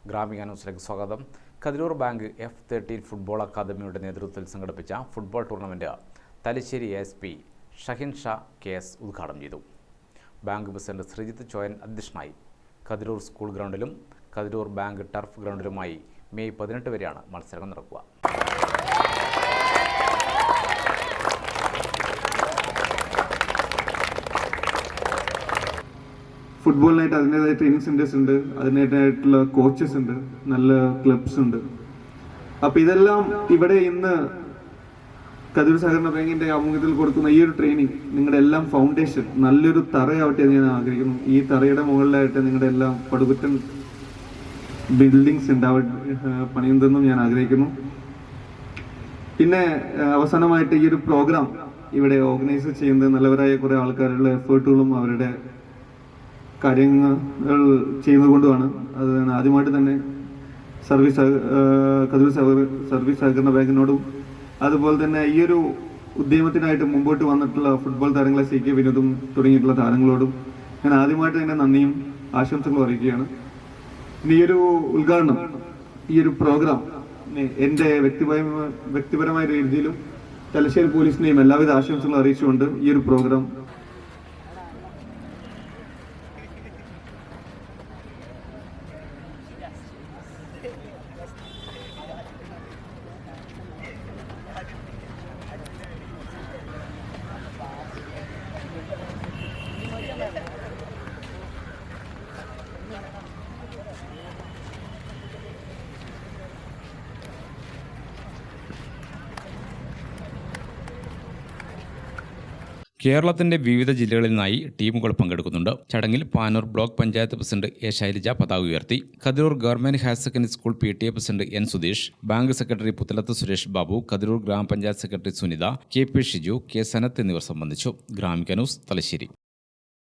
ഗ്രാമിക ന്യൂസിലേക്ക് സ്വാഗതം. Kathirur bank F13 football അക്കാദമിയുടെ നേതൃത്വത്തിൽ സംഘടിപ്പിച്ച football tournament Thalassery ASP Shahin Sha KS ഉദ്ഘാടനം ചെയ്തു. ബാങ്ക് പ്രസിഡന്റ് ശ്രീജിത്ത് ചോയൻ അധ്യക്ഷനായി. കതിരൂർ സ്കൂൾ ഗ്രൗണ്ടിലും കതിരൂർ ബാങ്ക് ടർഫ് ഗ്രൗണ്ടിലുമായി മെയ് 18 വരെയാണ് മത്സരങ്ങൾ നടക്കുക. ഫുട്ബോളിനായിട്ട് അതിൻ്റെതായ ട്രെയിനിങ് സെൻറ്റേഴ്സ് ഉണ്ട്, അതിനായിട്ടുള്ള കോച്ചസ് ഉണ്ട്, നല്ല ക്ലബ്സ് ഉണ്ട്. അപ്പം ഇതെല്ലാം ഇവിടെ ഇന്ന് കതിരൂർ സഹകരണ ബാങ്കിന്റെ ആഭിമുഖ്യത്തിൽ കൊടുക്കുന്ന ഈ ഒരു ട്രെയിനിങ് നിങ്ങളുടെ എല്ലാം ഫൗണ്ടേഷൻ നല്ലൊരു തറയാവട്ടെ എന്ന് ഞാൻ ആഗ്രഹിക്കുന്നു. ഈ തറയുടെ മുകളിലായിട്ട് നിങ്ങളുടെ എല്ലാം പടുകുറ്റൻ ബിൽഡിങ്സ് പണിയുന്നതെന്നും ഞാൻ ആഗ്രഹിക്കുന്നു. പിന്നെ അവസാനമായിട്ട് ഈ ഒരു പ്രോഗ്രാം ഇവിടെ ഓർഗനൈസ് ചെയ്യുന്നത് നല്ലവരായ കുറെ ആൾക്കാരുടെ എഫേർട്ടുകളും അവരുടെ കാര്യങ്ങൾ ചെയ്യുന്നതുകൊണ്ടുമാണ്. അത് ആദ്യമായിട്ട് തന്നെ കതിരൂർ സർവീസ് സഹകരണ ബാങ്കിനോടും അതുപോലെ തന്നെ ഈ ഒരു ഉദ്യമത്തിനായിട്ട് മുമ്പോട്ട് വന്നിട്ടുള്ള ഫുട്ബോൾ താരങ്ങളെ CK വിനോദും തുടങ്ങിയിട്ടുള്ള താരങ്ങളോടും ഞാൻ ആദ്യമായിട്ട് തന്നെ നന്ദിയും ആശംസകളും അറിയിക്കുകയാണ്. ഈ ഒരു ഉദ്ഘാടനം, ഈ ഒരു പ്രോഗ്രാം എൻ്റെ വ്യക്തിപരമായ രീതിയിലും തലശ്ശേരി പോലീസിനെയും എല്ലാവിധ ആശംസകളും അറിയിച്ചുകൊണ്ട് ഈ ഒരു പ്രോഗ്രാം കേരളത്തിന്റെ വിവിധ ജില്ലകളിൽ നിന്നായി ടീമുകൾ പങ്കെടുക്കുന്നുണ്ട്. ചടങ്ങിൽ Panoor block panchayat president A. Shailaja പതാക ഉയർത്തി. Kathiroor government higher secondary school PTA president N. Sudheesh, bank secretary Puthalath Suresh Babu, Kathiroor ഗ്രാമപഞ്ചായത്ത് secretary Sunitha, KP Shiju, K. Sanath എന്നിവർ സംബന്ധിച്ചു. ഗ്രാമിക ന്യൂസ്, തലശ്ശേരി.